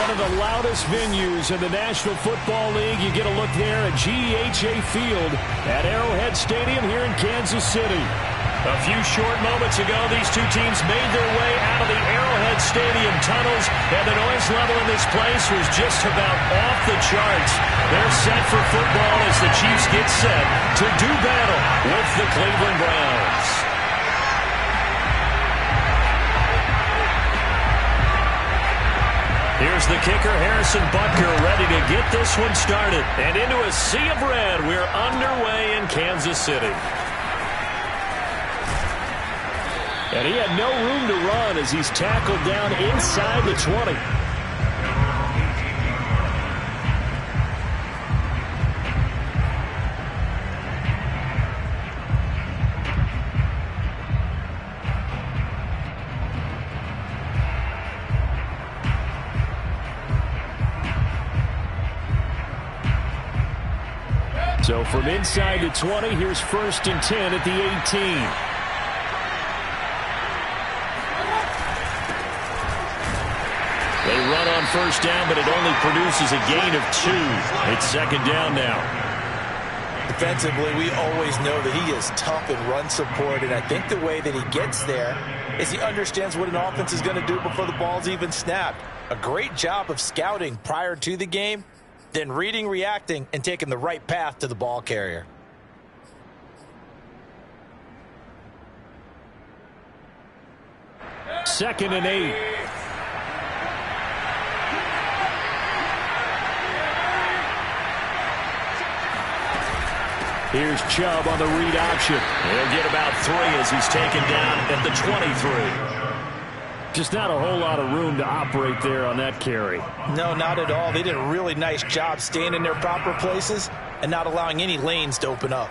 one of the loudest venues in the National Football League. You get a look there at GEHA Field at Arrowhead Stadium here in Kansas City. A few short moments ago, these two teams made their way out of the Arrowhead Stadium tunnels, and the noise level in this place was just about off the charts. They're set for football as the Chiefs get set to do battle with the Cleveland Browns. Here's the kicker, Harrison Butker, ready to get this one started. And into a sea of red, we're underway in Kansas City. And he had no room to run as he's tackled down inside the 20. So from inside the 20, here's 1st and 10 at the 18. They run on 1st down, but it only produces a gain of 2. It's 2nd down now. Defensively, we always know that he is tough in run support, and I think the way that he gets there is he understands what an offense is going to do before the ball's even snapped. A great job of scouting prior to the game, then reading, reacting, and taking the right path to the ball carrier. Second and 8. Here's Chubb on the read option. He'll get about 3 as he's taken down at the 23. Just not a whole lot of room to operate there on that carry. No, not at all. They did a really nice job staying in their proper places and not allowing any lanes to open up.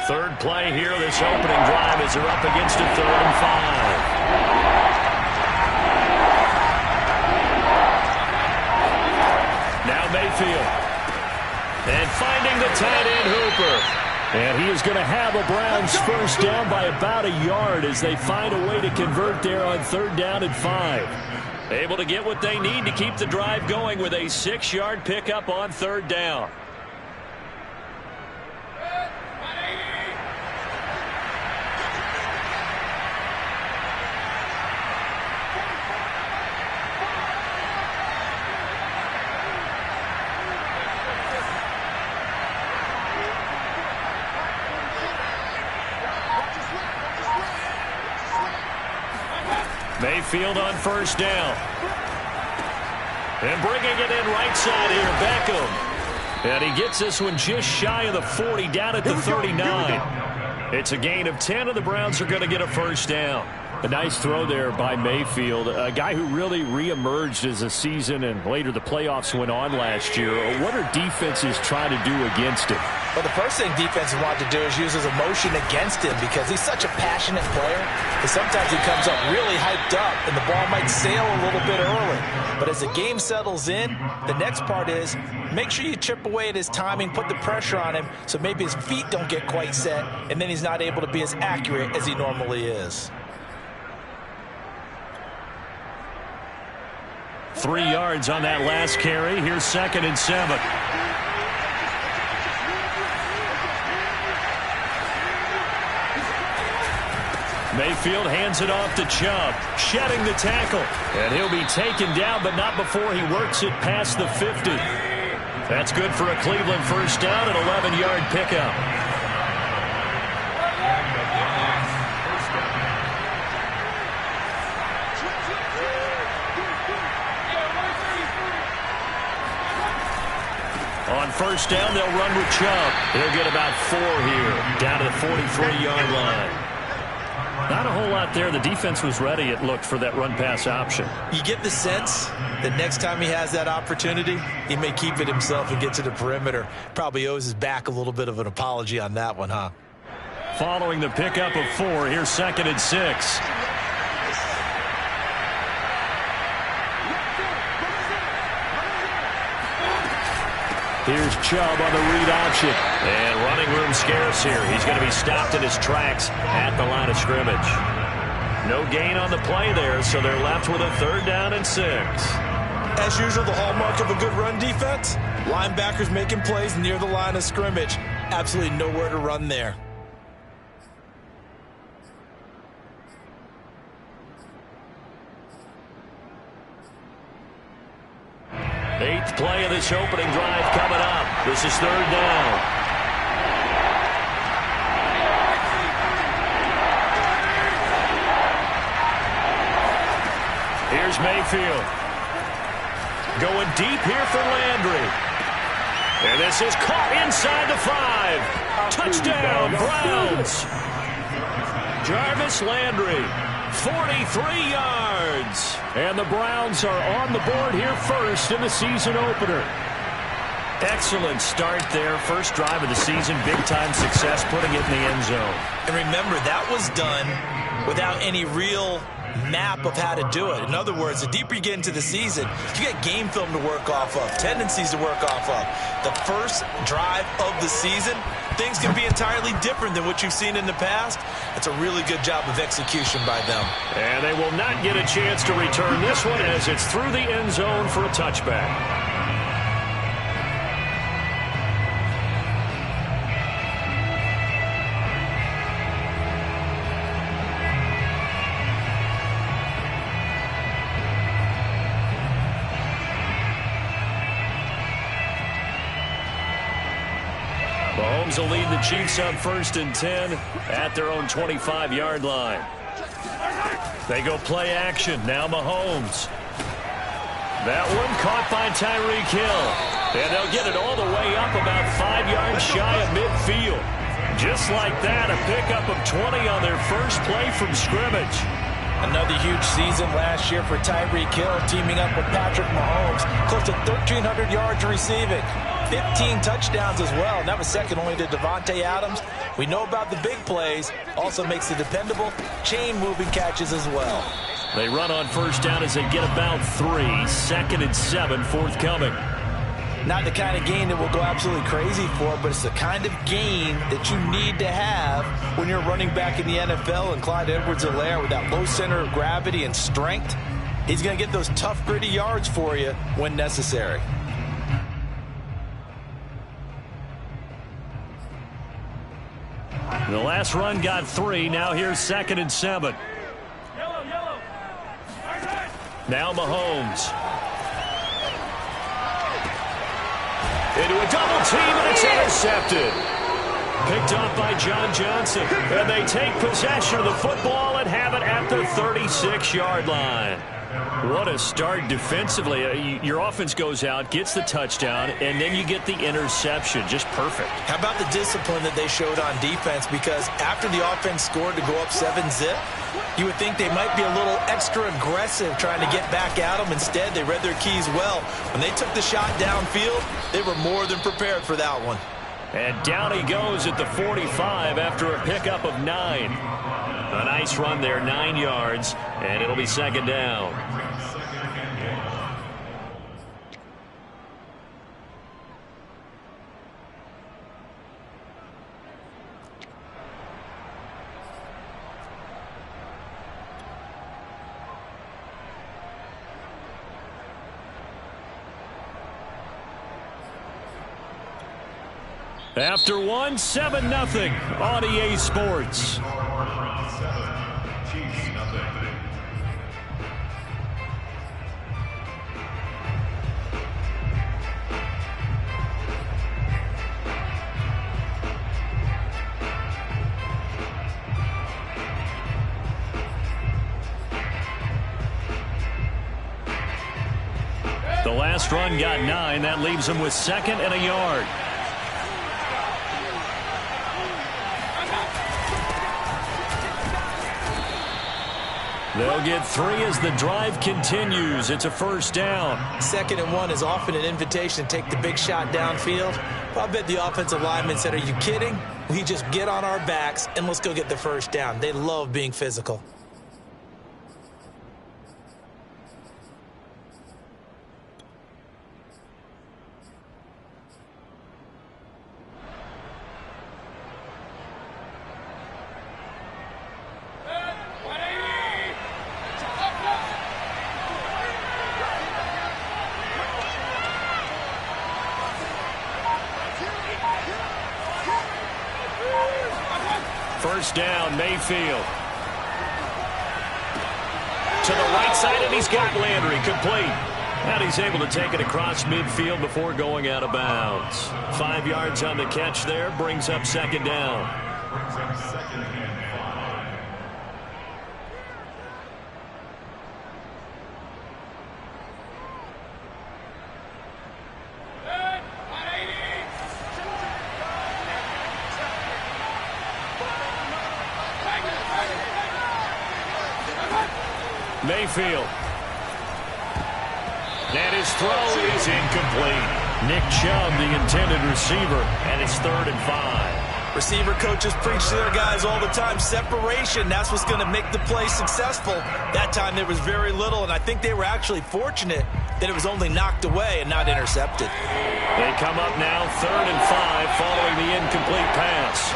Third play here, this opening drive as they're up against a 3rd and 5. Now Mayfield. And finding the tight end Hooper. And he is going to have a Browns 1st down by about a yard as they find a way to convert there on 3rd down and 5. Able to get what they need to keep the drive going with a 6-yard pickup on 3rd down. Mayfield on 1st down. And bringing it in right side here, Beckham. And he gets this one just shy of the 40, down at the 39. It's a gain of 10, and the Browns are going to get a 1st down. A nice throw there by Mayfield, a guy who really reemerged as the season and later the playoffs went on last year. What are defenses trying to do against him? Well, the first thing defenses want to do is use his emotion against him because he's such a passionate player. And sometimes he comes up really hyped up and the ball might sail a little bit early. But as the game settles in, the next part is make sure you chip away at his timing, put the pressure on him so maybe his feet don't get quite set, and then he's not able to be as accurate as he normally is. 3 yards on that last carry. Here's 2nd and 7. Mayfield hands it off to Chubb, shedding the tackle. And he'll be taken down, but not before he works it past the 50. That's good for a Cleveland 1st down, an 11-yard pickup. On first down. They'll run with Chubb. He'll get about 4 here, down to the 43-yard line. Not a whole lot there. The defense was ready, it looked, for that run-pass option. You get the sense that next time he has that opportunity, he may keep it himself and get to the perimeter. Probably owes his back a little bit of an apology on that one, huh? Following the pickup of 4, here's 2nd and 6. Here's Chubb on the read option. And running room scarce here. He's going to be stopped in his tracks at the line of scrimmage. No gain on the play there, so they're left with a 3rd down and 6. As usual, the hallmark of a good run defense, linebackers making plays near the line of scrimmage. Absolutely nowhere to run there. 8th play of this opening drive coming up. This is 3rd down. Here's Mayfield. Going deep here for Landry. And this is caught inside the 5. Touchdown, Browns. Jarvis Landry, 43 yards. And the Browns are on the board here first in the season opener. Excellent start there. First drive of the season. Big-time success putting it in the end zone. And remember, that was done without any real map of how to do it. In other words, the deeper you get into the season, you get game film to work off of, tendencies to work off of. The first drive of the season, things can be entirely different than what you've seen in the past. It's a really good job of execution by them. And they will not get a chance to return this one as it's through the end zone for a touchback. Mahomes will lead the Chiefs on 1st and 10 at their own 25-yard line. They go play action. Now Mahomes. That one caught by Tyreek Hill. And they'll get it all the way up about 5 yards shy of midfield. Just like that, a pickup of 20 on their first play from scrimmage. Another huge season last year for Tyreek Hill, teaming up with Patrick Mahomes. Close to 1,300 yards receiving. 15 touchdowns as well, and that was second only to Devontae Adams. We know about the big plays. Also makes the dependable chain-moving catches as well. They run on first down as they get about 3. 2nd and 7 forthcoming. Not the kind of gain that we'll go absolutely crazy for, but it's the kind of gain that you need to have when you're running back in the NFL. And Clyde Edwards-Helaire, with that low center of gravity and strength, he's going to get those tough, gritty yards for you when necessary. The last run got 3. Now here's 2nd and 7. Now Mahomes. Into a double team, and it's intercepted. Picked off by John Johnson. And they take possession of the football and have it at the 36-yard line. What a start defensively. Your offense goes out, gets the touchdown, and then you get the interception. Just perfect. How about the discipline that they showed on defense? Because after the offense scored to go up 7-zip, you would think they might be a little extra aggressive trying to get back at them. Instead, they read their keys well. When they took the shot downfield, they were more than prepared for that one. And down he goes at the 45 after a pickup of 9. A nice run there, 9 yards, and it'll be 2nd down. After 1, 7-0 on EA Sports. The last run got 9. That leaves them with 2nd and a yard. They'll get 3 as the drive continues. It's a first down. 2nd and 1 is often an invitation to take the big shot downfield. But I bet the offensive lineman said, are you kidding? We just get on our backs and let's go get the first down. They love being physical. First down, Mayfield. To the right side, and he's got Landry complete. And he's able to take it across midfield before going out of bounds. 5 yards on the catch there, brings up 2nd down. Mayfield. And his throw is incomplete. Nick Chubb, the intended receiver, and it's 3rd and 5. Receiver coaches preach to their guys all the time. Separation, that's what's going to make the play successful. That time there was very little, and I think they were actually fortunate that it was only knocked away and not intercepted. They come up now 3rd and 5 following the incomplete pass.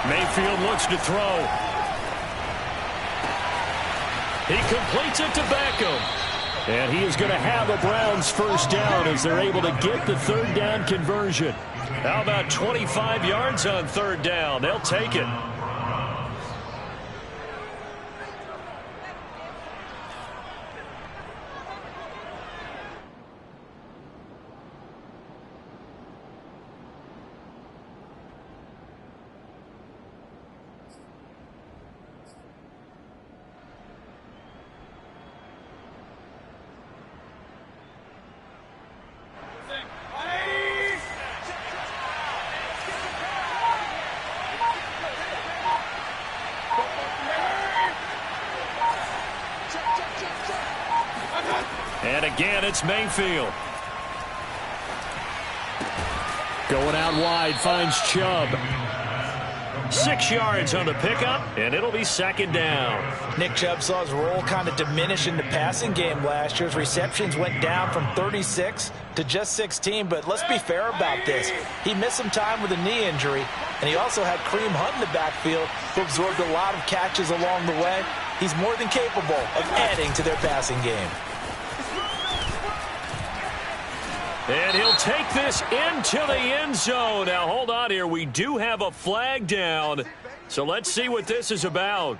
Mayfield looks to throw. He completes it to Beckham. And he is going to have a Browns first down as they're able to get the 3rd down conversion. How about 25 yards on 3rd down? They'll take it. And again, it's Mayfield. Going out wide, finds Chubb. 6 yards on the pickup, and it'll be 2nd down. Nick Chubb saw his role kind of diminish in the passing game last year. His receptions went down from 36 to just 16, but let's be fair about this. He missed some time with a knee injury, and he also had Kareem Hunt in the backfield, who absorbed a lot of catches along the way. He's more than capable of adding to their passing game. And he'll take this into the end zone. Now, hold on here. We do have a flag down. So let's see what this is about.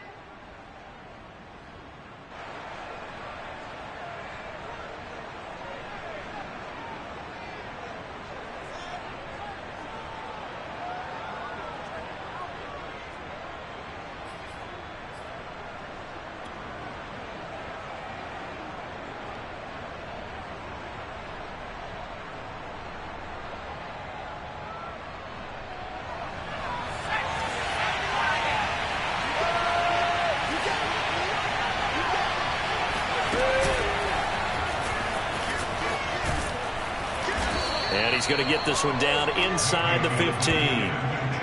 And he's going to get this one down inside the 15.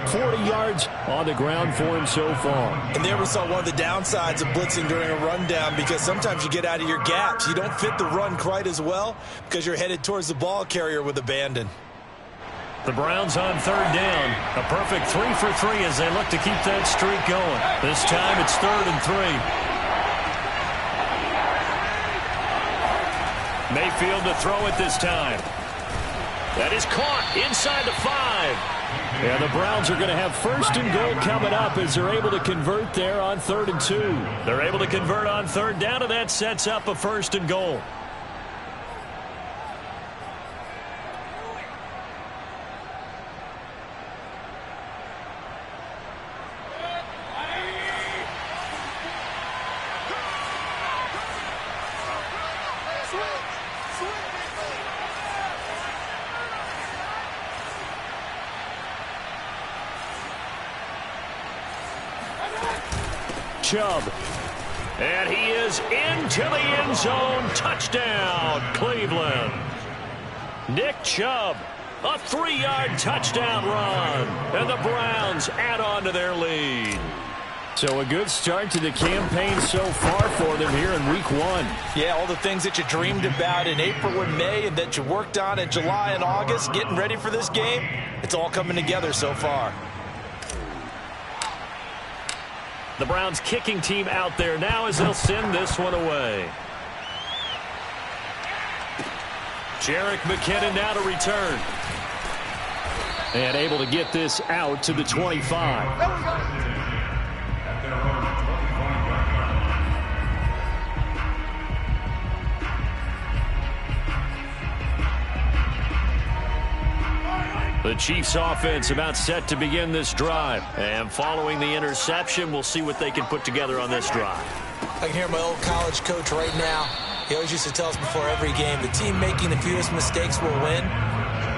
40 yards on the ground for him so far. And there we saw one of the downsides of blitzing during a rundown, because sometimes you get out of your gaps. You don't fit the run quite as well because you're headed towards the ball carrier with abandon. The Browns on 3rd down. A perfect 3 for 3 as they look to keep that streak going. This time it's 3rd and 3. Mayfield to throw it this time. That is caught inside the 5. And the Browns are going to have 1st and goal coming up as they're able to convert there on 3rd and 2. They're able to convert on 3rd down, and that sets up a 1st and goal. Chubb. And he is into the end zone. Touchdown, Cleveland. Nick Chubb, a 3-yard touchdown run. And the Browns add on to their lead. So a good start to the campaign so far for them here in week 1. Yeah, all the things that you dreamed about in April and May and that you worked on in July and August, getting ready for this game, it's all coming together so far. The Browns kicking team out there now as they'll send this one away. Jerick McKinnon now to return. And able to get this out to the 25. The Chiefs offense about set to begin this drive. And following the interception, we'll see what they can put together on this drive. I can hear my old college coach right now. He always used to tell us before every game, the team making the fewest mistakes will win.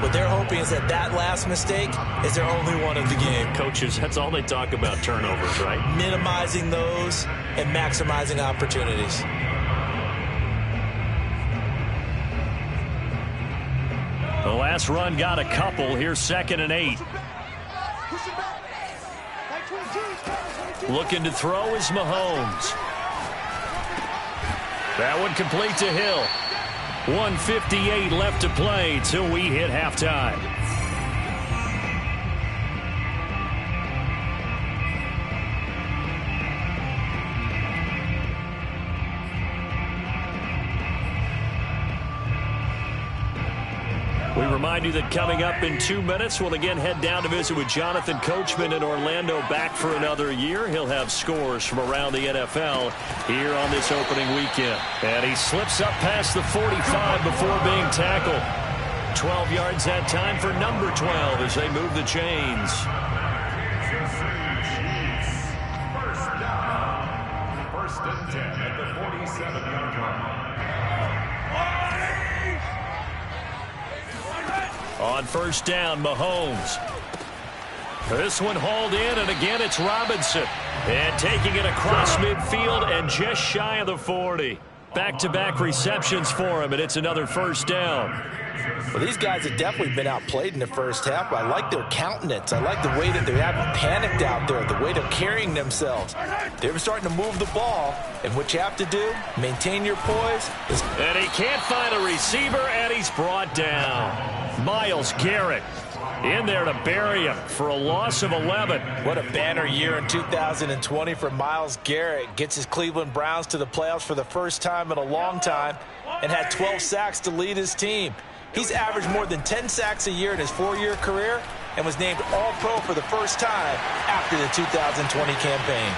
What they're hoping is that last mistake is their only one of the game. Coaches, that's all they talk about, turnovers, right? Minimizing those and maximizing opportunities. The last run got a couple. Here's 2nd and 8. Looking to throw is Mahomes. That one complete to Hill. 1:58 left to play till we hit halftime. We remind you that coming up in 2 minutes, we'll again head down to visit with Jonathan Coachman in Orlando, back for another year. He'll have scores from around the NFL here on this opening weekend. And he slips up past the 45 before being tackled. 12 yards that time for number 12 as they move the chains. First and 10 at the 47-yard line. On first down, Mahomes. This one hauled in, and again it's Robinson. And taking it across midfield and just shy of the 40. Back-to-back receptions for him, and it's another first down. Well, these guys have definitely been outplayed in the first half. I like their countenance. I like the way that they haven't panicked out there, the way they're carrying themselves. They're starting to move the ball, and what you have to do, maintain your poise. And he can't find a receiver, and he's brought down. Myles Garrett in there to bury him for a loss of 11. What a banner year in 2020 for Myles Garrett. Gets his Cleveland Browns to the playoffs for the first time in a long time and had 12 sacks to lead his team. He's averaged more than 10 sacks a year in his 4-year career and was named All-Pro for the first time after the 2020 campaign.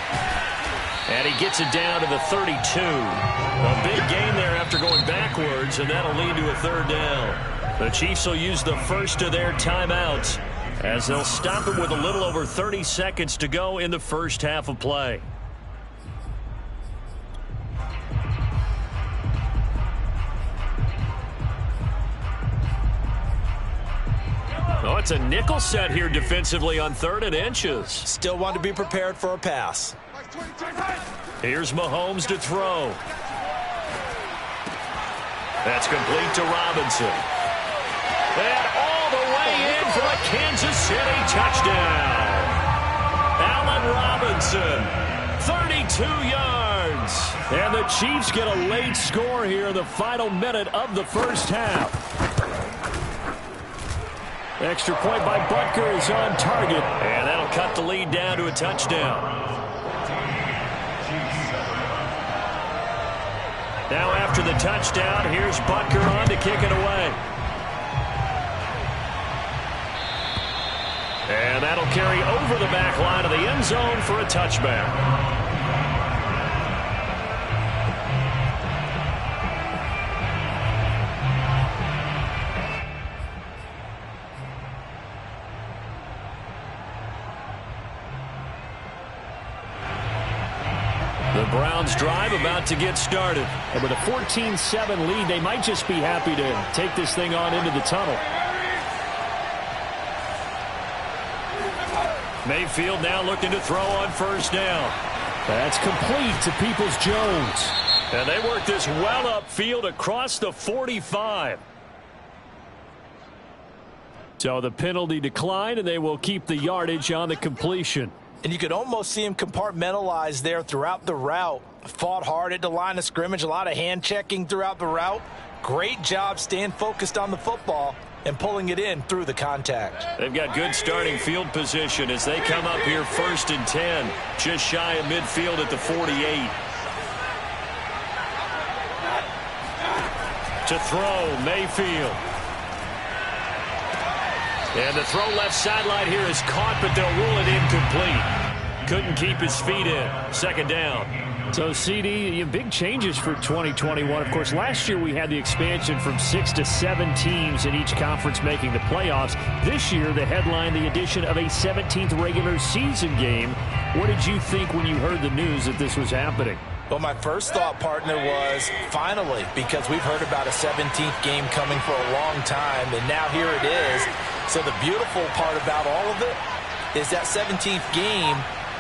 And he gets it down to the 32. A big gain there after going backwards, and that'll lead to a third down. The Chiefs will use the first of their timeouts as they'll stop it with a little over 30 seconds to go in the first half of play. Oh, it's a nickel set here defensively on 3rd and inches. Still want to be prepared for a pass. Here's Mahomes to throw. That's complete to Robinson. And all the way in for a Kansas City touchdown. Allen Robinson, 32 yards. And the Chiefs get a late score here in the final minute of the first half. Extra point by Butker is on target. And that'll cut the lead down to a touchdown. Now after the touchdown, here's Butker on to kick it away. And that'll carry over the back line of the end zone for a touchback. The Browns drive about to get started. And with a 14-7 lead, they might just be happy to take this thing on into the tunnel. Mayfield now looking to throw on first down. That's complete to Peoples-Jones. And they work this well upfield across the 45. So the penalty declined, and they will keep the yardage on the completion. And you could almost see him compartmentalize there throughout the route. Fought hard at the line of scrimmage, a lot of hand checking throughout the route. Great job staying focused on the football and pulling it in through the contact. They've got good starting field position as they come up here 1st and 10, just shy of midfield at the 48. To throw, Mayfield. And the throw left sideline here is caught, but they'll rule it incomplete. Couldn't keep his feet in. 2nd down. So, CD, big changes for 2021. Of course, last year we had the expansion from 6 to 7 teams in each conference making the playoffs. This year, the headline, the addition of a 17th regular season game. What did you think when you heard the news that this was happening? Well, my first thought, partner, was finally, because we've heard about a 17th game coming for a long time, and now here it is. So the beautiful part about all of it is that 17th game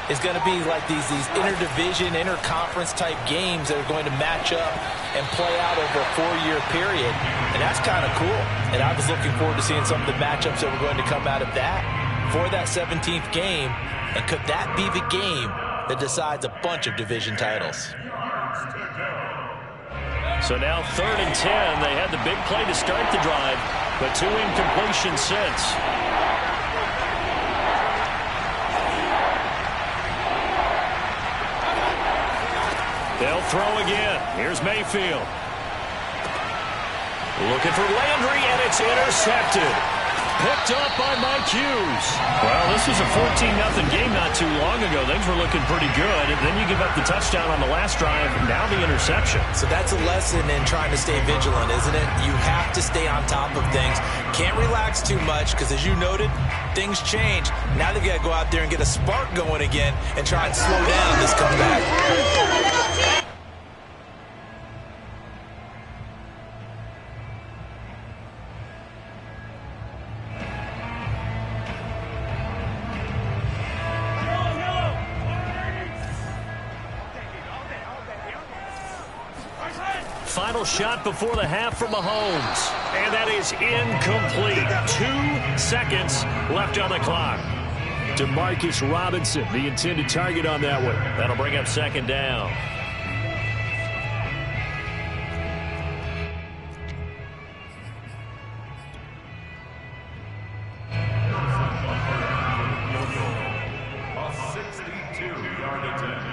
is going to be like these interdivision, interconference type games that are going to match up and play out over a 4-year period. And that's kind of cool. And I was looking forward to seeing some of the matchups that were going to come out of that for that 17th game. And could that be the game that decides a bunch of division titles? So now 3rd and 10. They had the big play to start the drive, but 2 incompletions since. They'll throw again. Here's Mayfield. Looking for Landry, and it's intercepted. Picked up by Mike Hughes. Well, this was a 14-0 game not too long ago. Things were looking pretty good. And then you give up the touchdown on the last drive. Now the interception. So that's a lesson in trying to stay vigilant, isn't it? You have to stay on top of things. Can't relax too much because, as you noted, things change. Now they've got to go out there and get a spark going again and try and slow down this comeback. Final shot before the half from Mahomes. And that is incomplete. 2 seconds left on the clock. Demarcus Robinson, the intended target on that one. That'll bring up 2nd down. A 62-yard attempt.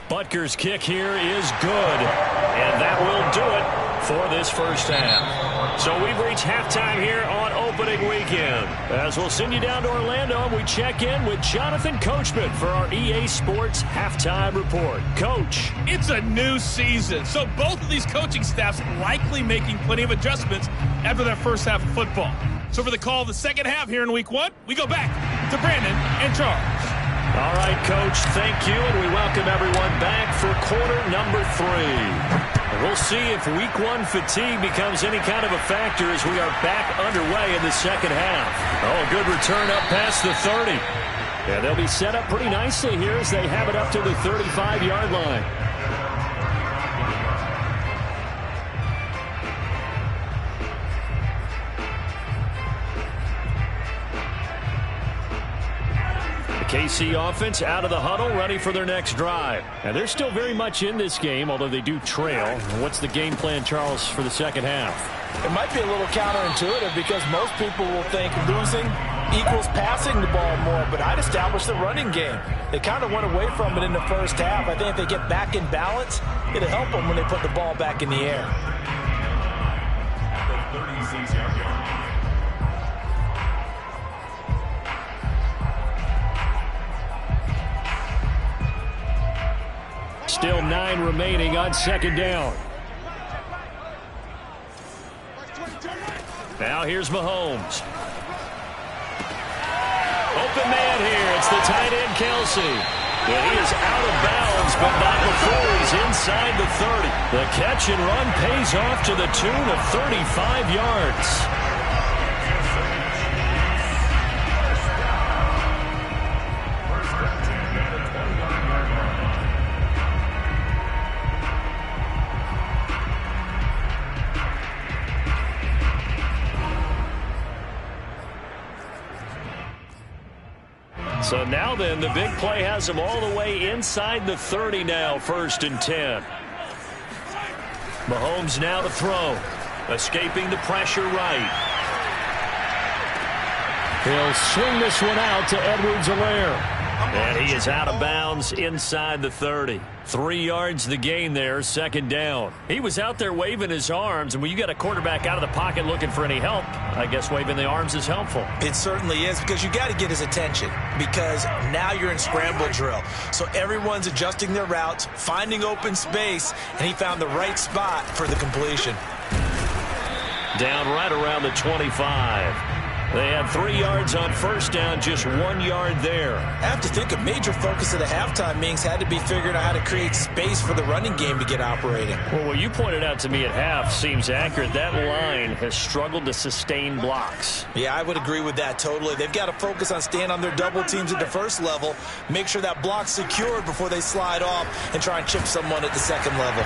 Butker's kick here is good, and that will do it for this first half. So we've reached halftime here on opening weekend. As we'll send you down to Orlando, we check in with Jonathan Coachman for our EA Sports Halftime Report. Coach. It's a new season, so both of these coaching staffs likely making plenty of adjustments after their first half of football. So for the call of the second half here in week 1, we go back to Brandon and Charles. All right, Coach, thank you, and we welcome everyone back for quarter number 3. And we'll see if week 1 fatigue becomes any kind of a factor as we are back underway in the second half. Oh, a good return up past the 30. Yeah, they'll be set up pretty nicely here as they have it up to the 35-yard line. KC offense out of the huddle, ready for their next drive. And they're still very much in this game, although they do trail. What's the game plan, Charles, for the second half? It might be a little counterintuitive because most people will think losing equals passing the ball more, but I'd establish the running game. They kind of went away from it in the first half. I think if they get back in balance, it'll help them when they put the ball back in the air. The 36-yard line. Still 9 remaining on 2nd down. Now here's Mahomes. Open man here. It's the tight end, Kelsey. And he is out of bounds, but not before he's inside the 30. The catch and run pays off to the tune of 35 yards. So now then, the big play has them all the way inside the 30 now, 1st and 10. Mahomes now to throw. Escaping the pressure right. He'll swing this one out to Edwards-Helaire. And he is out of bounds inside the 30. 3 yards the gain there, 2nd down. He was out there waving his arms, and when you got a quarterback out of the pocket looking for any help, I guess waving the arms is helpful. It certainly is, because you got to get his attention, because now you're in scramble drill. So everyone's adjusting their routes, finding open space, and he found the right spot for the completion. Down right around the 25. They had 3 yards on 1st down, just 1 yard there. I have to think a major focus of the halftime meetings had to be figuring out how to create space for the running game to get operating. Well, what you pointed out to me at half seems accurate. That line has struggled to sustain blocks. Yeah, I would agree with that totally. They've got to focus on staying on their double teams at the first level, make sure that block's secured before they slide off and try and chip someone at the second level.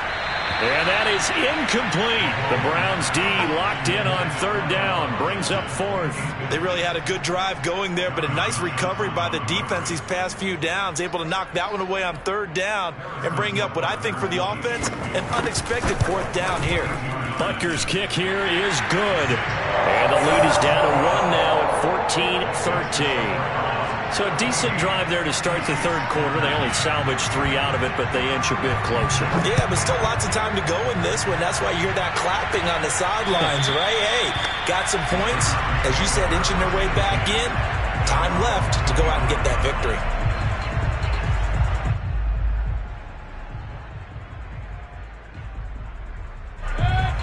And that is incomplete. The Browns D locked in on 3rd down, brings up 4th. They really had a good drive going there, but a nice recovery by the defense these past few downs, able to knock that one away on 3rd down and bring up what I think for the offense, an unexpected 4th down here. Butker's kick here is good. And the lead is down to 1 now at 14-13. So a decent drive there to start the 3rd quarter. They only salvaged 3 out of it, but they inch a bit closer. Yeah, but still lots of time to go in this one. That's why you hear that clapping on the sidelines, right? Hey, got some points. As you said, inching their way back in. Time left to go out and get that victory.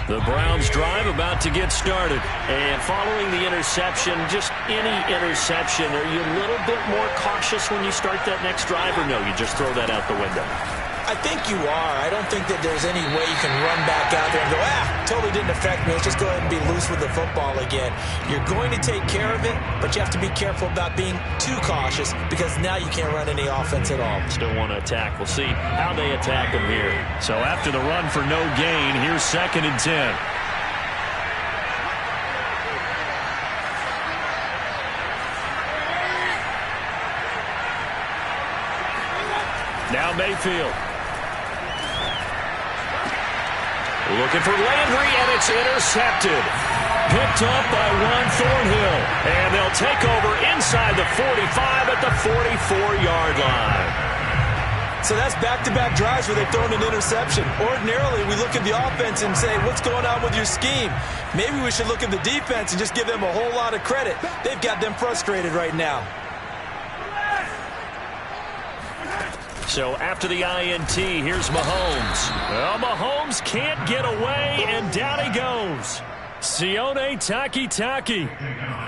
The Browns drive about to get started. And following the interception, just any interception, are you a little bit more cautious when you start that next drive, or no, you just throw that out the window? I think you are. I don't think that there's any way you can run back out there and go, totally didn't affect me. Let's just go ahead and be loose with the football again. You're going to take care of it, but you have to be careful about being too cautious, because now you can't run any offense at all. Still want to attack. We'll see how they attack them here. So after the run for no gain, here's 2nd and 10. Now Mayfield. Looking for Landry, and it's intercepted. Picked up by Juan Thornhill. And they'll take over inside the 45 at the 44-yard line. So that's back-to-back drives where they've thrown an interception. Ordinarily, we look at the offense and say, what's going on with your scheme? Maybe we should look at the defense and just give them a whole lot of credit. They've got them frustrated right now. So after the INT, here's Mahomes. Well, Mahomes can't get away, and down he goes. Sione Takitaki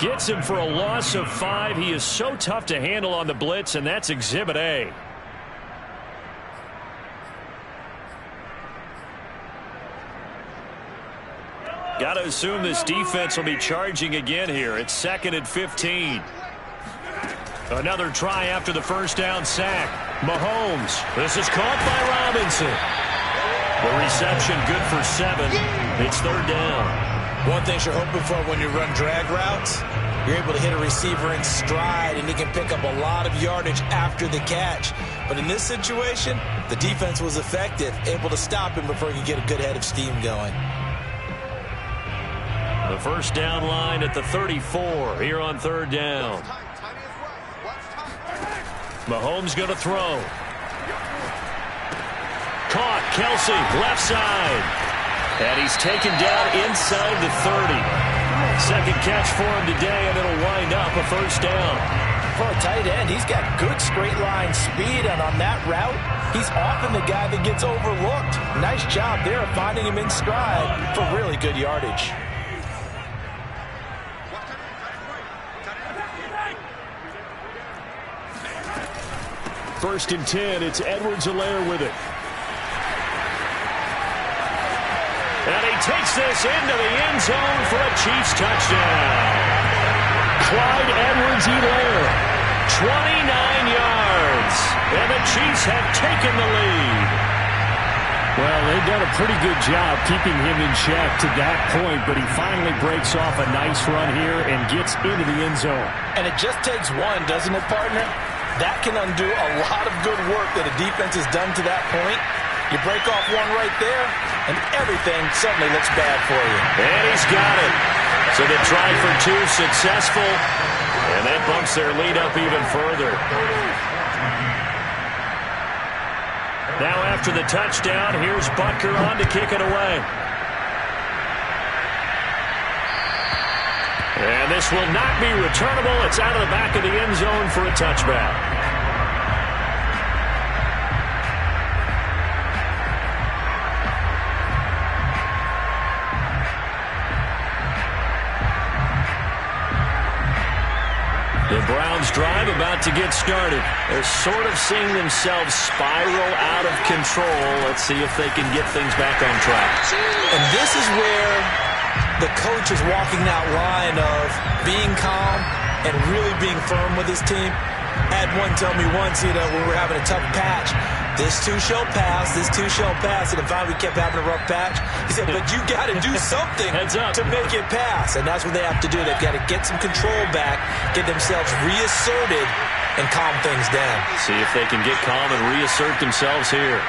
gets him for a loss of 5. He is so tough to handle on the blitz, and that's Exhibit A. Got to assume this defense will be charging again here. It's 2nd and 15. Another try after the 1st down sack. Mahomes. This is caught by Robinson. The reception good for 7. It's 3rd down. One thing you're hoping for when you run drag routes, you're able to hit a receiver in stride, and he can pick up a lot of yardage after the catch. But in this situation, the defense was effective, able to stop him before he could get a good head of steam going. The 1st down line at the 34 here on 3rd down. Mahomes going to throw. Caught. Kelsey, left side. And he's taken down inside the 30. 2nd catch for him today, and it'll wind up a 1st down. For a tight end, he's got good straight line speed, and on that route, he's often the guy that gets overlooked. Nice job there of finding him in stride for really good yardage. First and 10, it's Edwards-Helaire with it. And he takes this into the end zone for a Chiefs touchdown. Clyde Edwards-Helaire, 29 yards. And the Chiefs have taken the lead. Well, they've done a pretty good job keeping him in check to that point, but he finally breaks off a nice run here and gets into the end zone. And it just takes one, doesn't it, partner? that can undo a lot of good work that a defense has done to that point. You break off one right there, and everything suddenly looks bad for you. And he's got it. So the try for two successful, and that bumps their lead up even further. Now after the touchdown, here's Butker on to kick it away. And this will not be returnable. It's out of the back of the end zone for a touchback. The Browns drive about to get started. They're sort of seeing themselves spiral out of control. Let's see if they can get things back on track. And this is where the coach is walking that line of being calm and really being firm with his team. I had one tell me once, when we were having a tough patch, this too shall pass, this too shall pass. And finally we kept having a rough patch. He said, but you got to do something to make it pass. And that's what they have to do. They've got to get some control back, get themselves reasserted, and calm things down. See if they can get calm and reassert themselves here.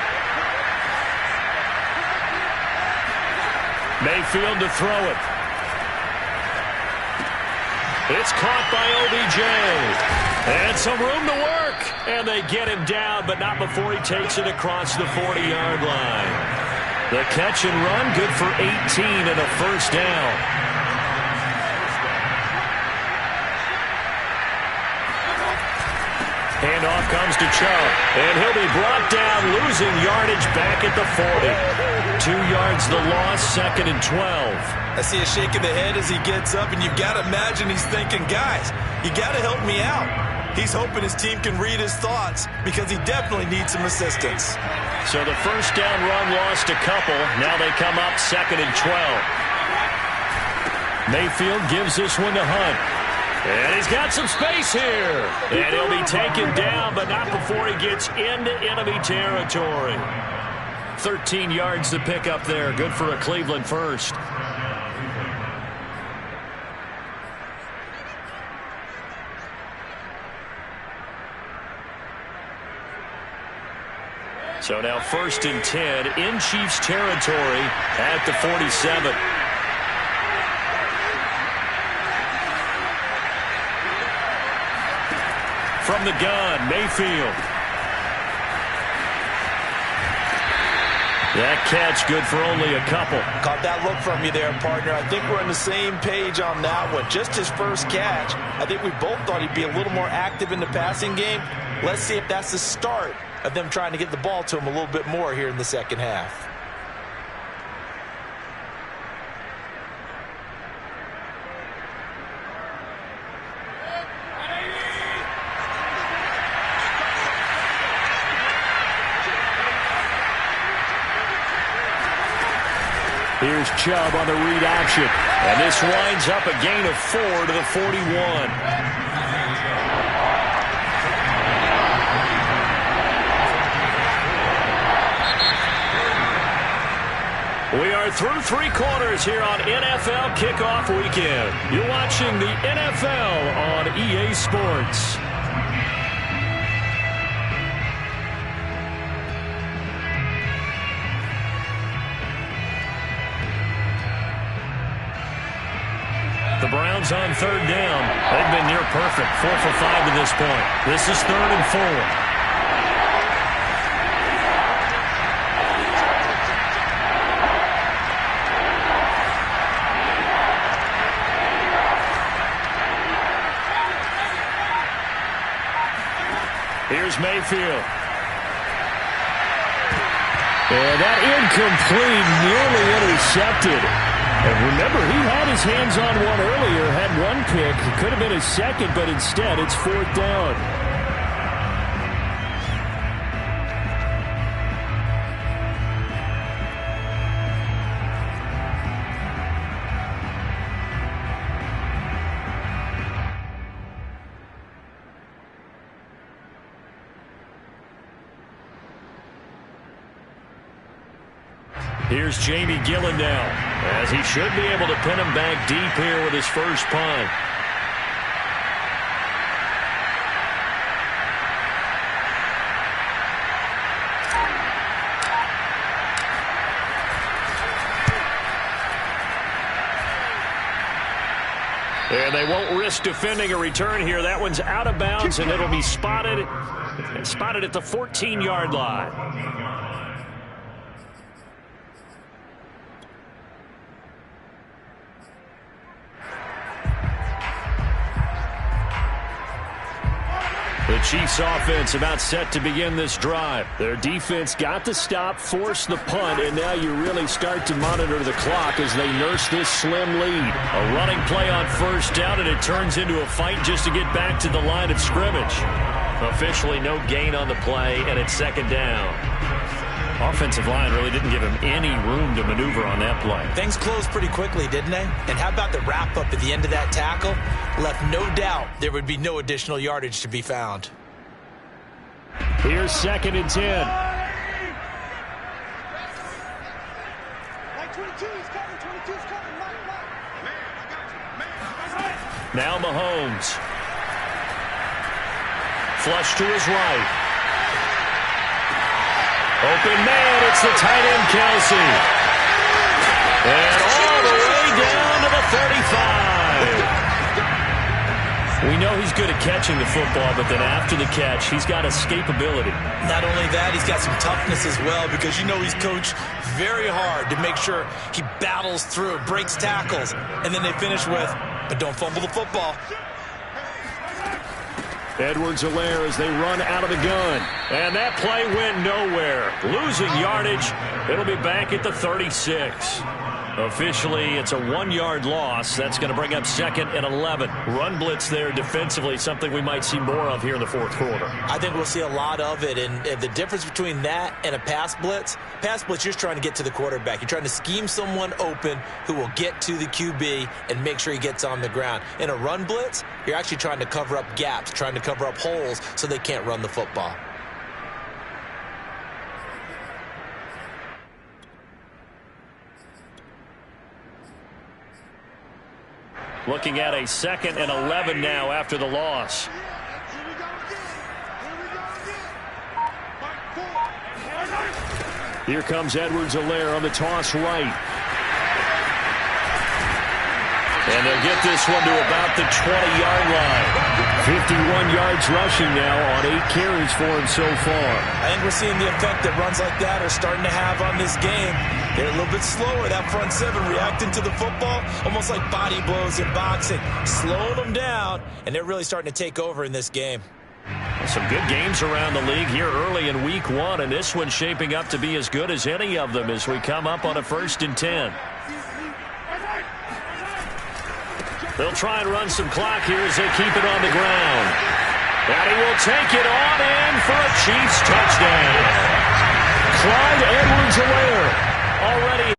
Mayfield to throw it. It's caught by OBJ. And some room to work. And they get him down, but not before he takes it across the 40-yard line. The catch and run, good for 18 and a first down. Handoff comes to Chubb, and he'll be brought down, losing yardage back at the 40. 2 yards the loss, 2nd and 12. I see a shake of the head as he gets up, and you've got to imagine he's thinking, guys, you got to help me out. He's hoping his team can read his thoughts because he definitely needs some assistance. So the first down run lost a couple. Now they come up 2nd and 12. Mayfield gives this one to Hunt. And he's got some space here. And he'll be taken down, but not before he gets into enemy territory. 13 yards to pick up there. Good for a Cleveland first. So now 1st and 10 in Chiefs territory at the 47. From the gun, Mayfield. That catch good for only a couple. Caught that look from you there, partner. I think we're on the same page on that one. Just his first catch. I think we both thought he'd be a little more active in the passing game. Let's see if that's the start of them trying to get the ball to him a little bit more here in the second half. Here's Chubb on the read option. And this winds up a gain of 4 to the 41. We are through 3 quarters here on NFL Kickoff Weekend. You're watching the NFL on EA Sports. The Browns on 3rd down. They've been near perfect. 4 for 5 to this point. This is 3rd and 4. Here's Mayfield. And that incomplete, nearly intercepted. And remember, he had his hands on one earlier, had one pick. It could have been his second, but instead it's 4th down. Here's Jamie Gillen now, as he should be able to pin him back deep here with his first punt. And they won't risk defending a return here. That one's out of bounds, and it'll be spotted at the 14-yard line. The Chiefs offense about set to begin this drive. Their defense got the stop, forced the punt, and now you really start to monitor the clock as they nurse this slim lead. A running play on first down, and it turns into a fight just to get back to the line of scrimmage. Officially no gain on the play, and it's second down. Offensive line really didn't give him any room to maneuver on that play. Things closed pretty quickly, didn't they? And how about the wrap-up at the end of that tackle? Left no doubt there would be no additional yardage to be found. Here's 2nd and 10. Now Mahomes. Flush to his right. Open man, it's the tight end, Kelsey. And all the way down to the 35. We know he's good at catching the football, but then after the catch, he's got escapability. Not only that, he's got some toughness as well, because you know he's coached very hard to make sure he battles through, breaks tackles, and then they finish with, but don't fumble the football. Edwards-Helaire as they run out of the gun. And that play went nowhere. Losing yardage. It'll be back at the 36. Officially, it's a 1-yard loss. That's going to bring up 2nd and 11. Run blitz there defensively, something we might see more of here in the fourth quarter. I think we'll see a lot of it. And the difference between that and a pass blitz, you're just trying to get to the quarterback. You're trying to scheme someone open who will get to the QB and make sure he gets on the ground. In a run blitz, you're actually trying to cover up gaps, trying to cover up holes so they can't run the football. Looking at a 2nd and 11 now after the loss. Here comes Edwards-Helaire on the toss right. And they'll get this one to about the 20-yard line. 51 yards rushing now on 8 carries for him so far. I think we're seeing the effect that runs like that are starting to have on this game. They're a little bit slower, that front seven, reacting to the football, almost like body blows in boxing, slowing them down, and they're really starting to take over in this game. Some good games around the league here early in week 1, and this one's shaping up to be as good as any of them as we come up on a 1st and 10. They'll try and run some clock here as they keep it on the ground. And he will take it on in for a Chiefs touchdown. Clyde Edwards-Helaire already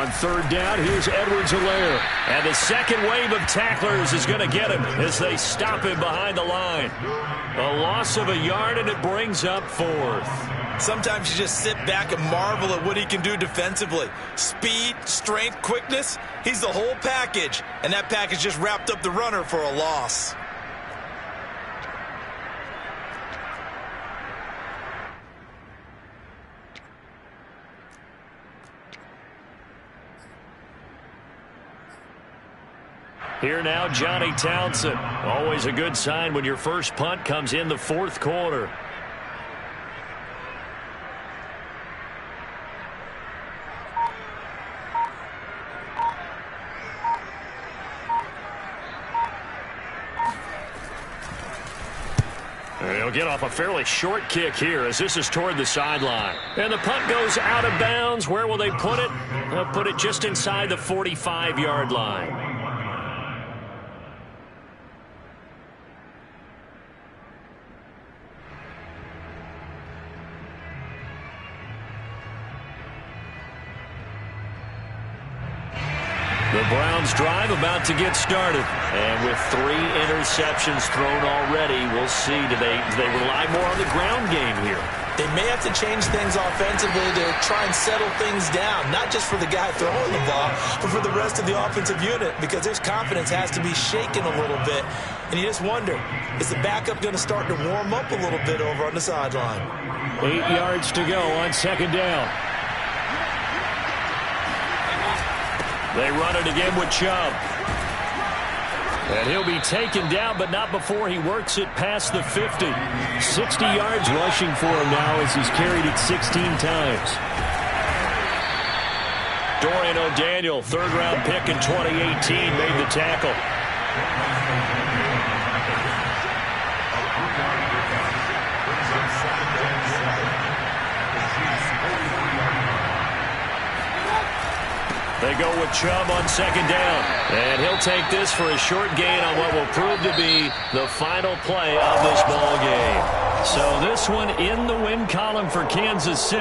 On third down, here's Edwards-Helaire. And the second wave of tacklers is going to get him as they stop him behind the line. A loss of a yard, and it brings up fourth. Sometimes you just sit back and marvel at what he can do defensively. Speed, strength, quickness, he's the whole package. And that package just wrapped up the runner for a loss. Here now, Johnny Townsend. Always a good sign when your first punt comes in the fourth quarter. He'll get off a fairly short kick here as this is toward the sideline. And the punt goes out of bounds. Where will they put it? They'll put it just inside the 45-yard line. The Browns drive about to get started. And with 3 interceptions thrown already, we'll see. Do they rely more on the ground game here? They may have to change things offensively to try and settle things down, not just for the guy throwing the ball, but for the rest of the offensive unit, because his confidence has to be shaken a little bit. And you just wonder, is the backup going to start to warm up a little bit over on the sideline? 8 yards to go on second down. They run it again with Chubb. And he'll be taken down, but not before he works it past the 50. 60 yards rushing for him now as he's carried it 16 times. Dorian O'Daniel, third-round pick in 2018, made the tackle. They go with Chubb on second down. And he'll take this for a short gain on what will prove to be the final play of this ball game. So this one in the win column for Kansas City.